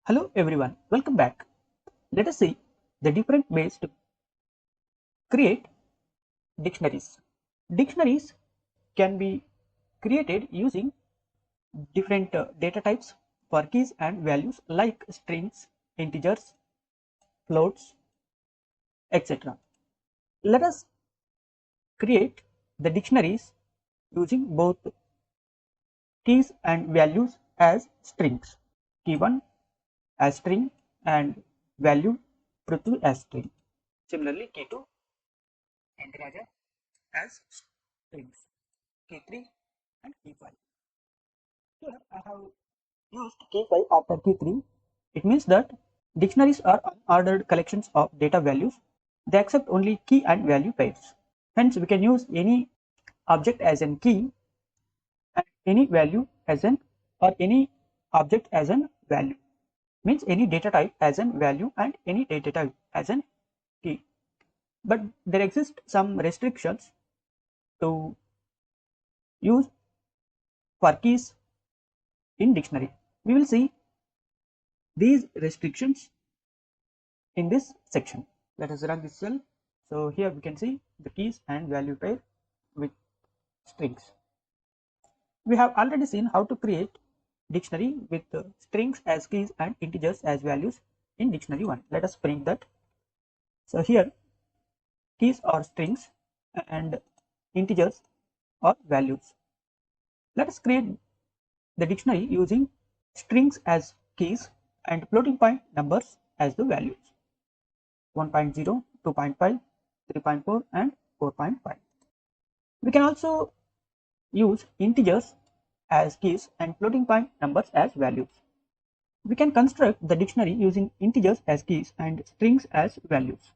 Hello everyone, welcome back. Let us see the different ways to create dictionaries. Dictionaries can be created using different data types for keys and values like strings, integers, floats, etc. Let us create the dictionaries using both keys and values as strings. Key 1 as string and value Prithvi as string. Similarly, key 2 and Raja as strings. Key 3 and key 5. Here I have used key 5 after key 3. It means that dictionaries are unordered collections of data values. They accept only key and value pairs. Hence, we can use any object as an key and any value as an or any object as an value. Means any data type as an value and any data type as an key. But there exist some restrictions to use for keys in dictionary. We will see these restrictions in this section. Let us run this cell. So here we can see the keys and value pair with strings. We have already seen how to create dictionary with strings as keys and integers as values in dictionary 1. Let us print that. So here keys are strings and integers are values. Let us create the dictionary using strings as keys and floating point numbers as the values. 1.0, 2.5, 3.4 and 4.5. We can also use integers as keys and floating point numbers as values. We can construct the dictionary using integers as keys and strings as values.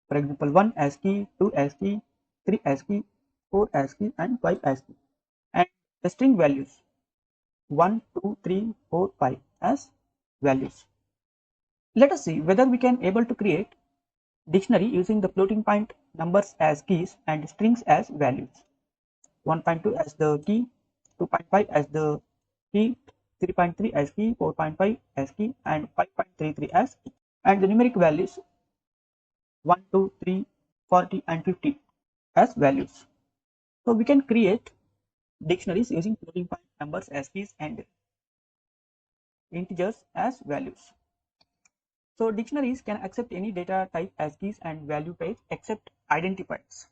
For example, 1 as key, 2 as key, 3 as key, 4 as key and 5 as key. And the string values 1, 2, 3, 4, 5 as values. Let us see whether we can able to create dictionary using the floating point numbers as keys and strings as values. 1.2 as the key, 2.5 as the key, 3.3 as key, 4.5 as key and 5.33 as key. And the numeric values 1, 2, 3, 40 and 50 as values. So we can create dictionaries using floating point numbers as keys and integers as values. So dictionaries can accept any data type as keys and value pairs except identifiers.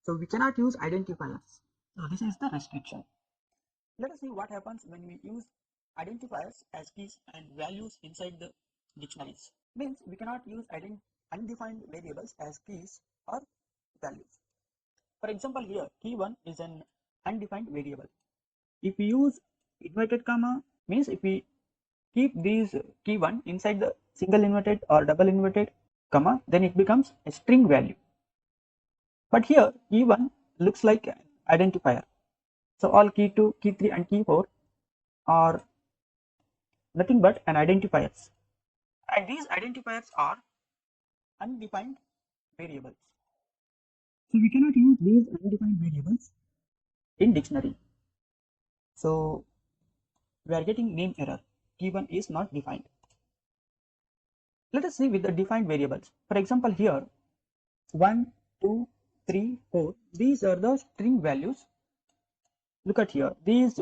So we cannot use identifiers. So this is the restriction. Let us see what happens when we use identifiers as keys and values inside the dictionaries. Means we cannot use undefined variables as keys or values. For example, here key 1 is an undefined variable. If we use inverted comma, means if we keep these key 1 inside the single inverted or double inverted comma, then it becomes a string value. But here key 1 looks like an identifier. So all key 2, key 3 and key 4 are nothing but an identifiers. And these identifiers are undefined variables. So we cannot use these undefined variables in dictionary. So we are getting name error. Key 1 is not defined. Let us see with the defined variables. For example, here 1, 2, 3, 4. These are the string values. Look at here. These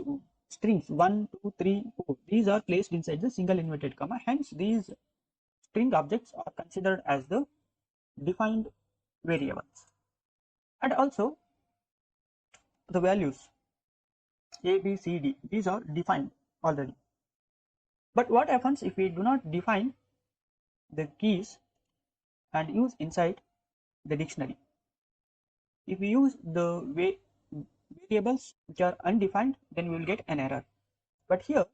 strings 1, 2, 3, 4. These are placed inside the single inverted comma. Hence, these string objects are considered as the defined variables. And also the values A, B, C, D. These are defined already. But what happens if we do not define the keys and use inside the dictionary? If we use the variables which are undefined, then we will get an error. But here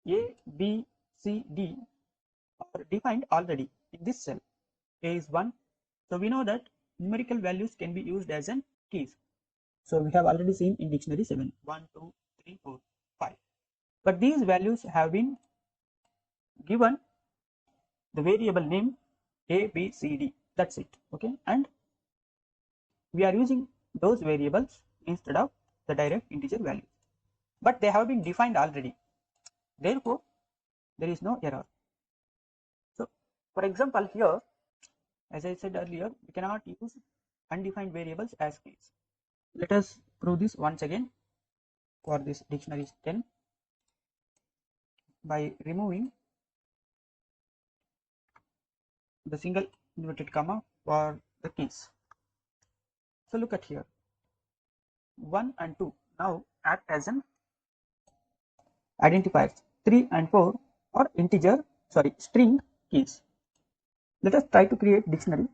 A, B, C, D are defined already in this cell. A is 1. So we know that numerical values can be used as an keys. So we have already seen in dictionary 7. 1, 2, 3, 4, 5. But these values have been given the variable name A, B, C, D. That's it. Okay. And we are using those variables instead of the direct integer value. But they have been defined already. Therefore, there is no error. For example, here, as I said earlier, we cannot use undefined variables as keys. Let us prove this once again for this dictionaries 10 by removing the single inverted comma for the keys. So look at here, 1 and 2 now act as an identifiers. 3 and 4 are string keys. Let us try to create dictionary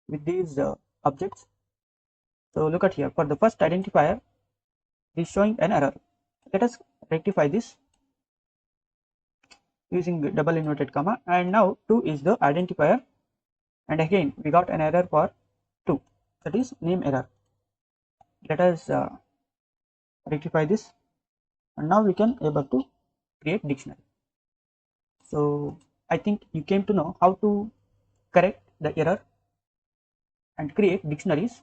with these objects. So look at here, for the first identifier it is showing an error. Let us rectify this using double inverted comma, and now 2 is the identifier, and again we got an error for 2, that is name error. Let us rectify this, and now we can able to create dictionary. So I think you came to know how to correct the error and create dictionaries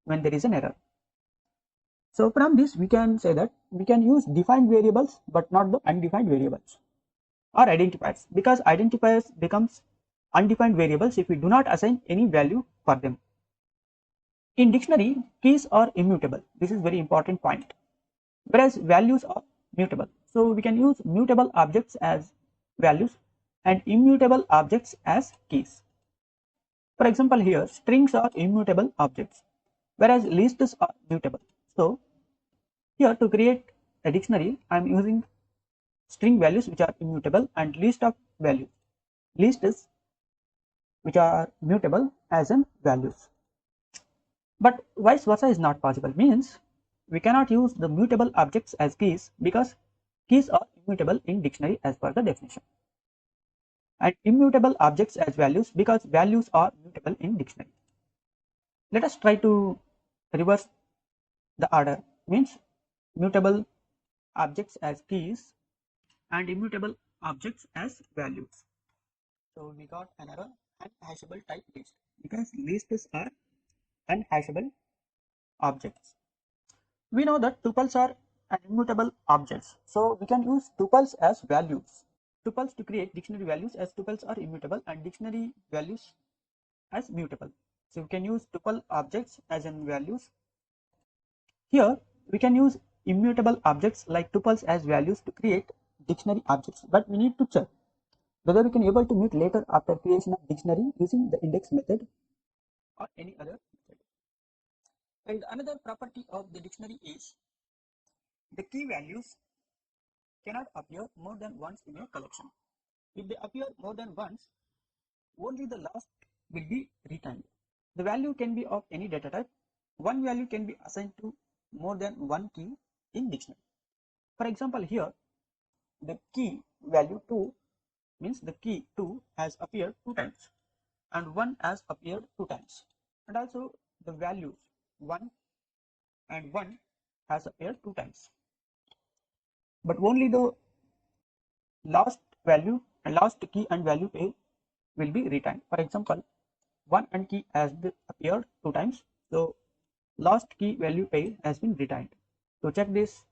when there is an error. So from this we can say that we can use defined variables but not the undefined variables or identifiers, because identifiers becomes undefined variables if we do not assign any value for them. In dictionary, keys are immutable. This is very important point, whereas values are mutable. So we can use mutable objects as values and immutable objects as keys. For example, here strings are immutable objects, whereas lists are mutable. So here to create a dictionary, I am using string values which are immutable and list of values, lists which are mutable as in values. But vice versa is not possible, means we cannot use the mutable objects as keys because keys are immutable in dictionary as per the definition, and immutable objects as values because values are mutable in dictionary. Let us try to reverse the order, means mutable objects as keys and immutable objects as values. So we got an error, unhashable type list, because lists are unhashable objects. We know that tuples are an immutable objects, so we can use tuples as values. Tuples to create dictionary values, as tuples are immutable and dictionary values as mutable. So we can use tuple objects as in values. Here we can use immutable objects like tuples as values to create dictionary objects, but we need to check whether we can able to meet later after creation of dictionary using the index method or any other method. And another property of the dictionary is the key values cannot appear more than once in a collection. If they appear more than once, only the last will be retained. The value can be of any data type. One value can be assigned to more than one key in dictionary. For example, here the key value 2 means the key 2 has appeared 2 times and 1 has appeared 2 times, and also the values 1 and 1 has appeared 2 times, but only the last value and last key and value pair will be retained. For example, 1 and key has appeared 2 times, so last key value pair has been retained. To check this,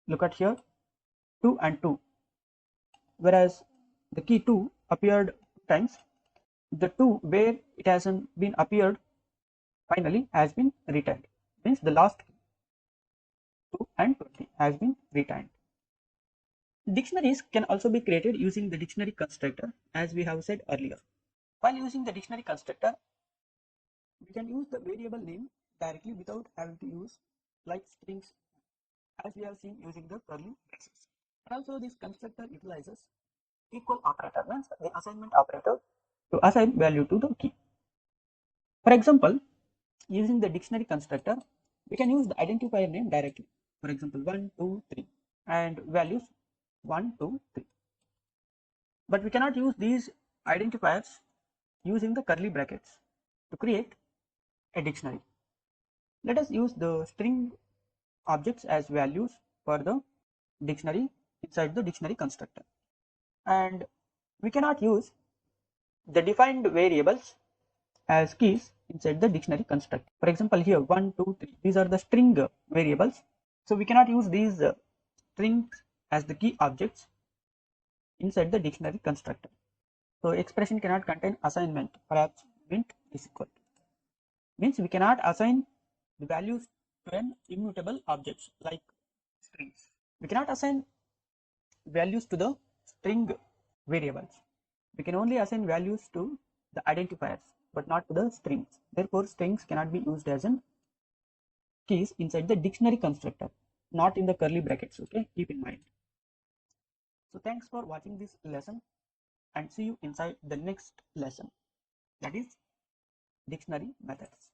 look at here 2 and 2, whereas the key 2 appeared 2 times, the 2 where it hasn't been appeared finally has been retained, means the last 2 and 20 has been retained. Dictionaries can also be created using the dictionary constructor, as we have said earlier. While using the dictionary constructor, we can use the variable name directly without having to use like strings, as we have seen using the curly braces. And also this constructor utilizes equal operator, means the assignment operator, to assign value to the key. For example, using the dictionary constructor, we can use the identifier name directly. For example, 1, 2, 3 and values 1, 2, 3. But we cannot use these identifiers using the curly brackets to create a dictionary. Let us use the string objects as values for the dictionary inside the dictionary constructor. And we cannot use the defined variables as keys inside the dictionary constructor. For example, here 1, 2, 3, these are the string variables. So we cannot use these strings as the key objects inside the dictionary constructor. So expression cannot contain assignment. Perhaps mint is equal to. Means we cannot assign the values to an immutable objects like strings. We cannot assign values to the string variables. We can only assign values to the identifiers, but not to the strings. Therefore, strings cannot be used as an keys inside the dictionary constructor, not in the curly brackets. Okay, keep in mind. So thanks for watching this lesson and see you inside the next lesson, that is dictionary methods.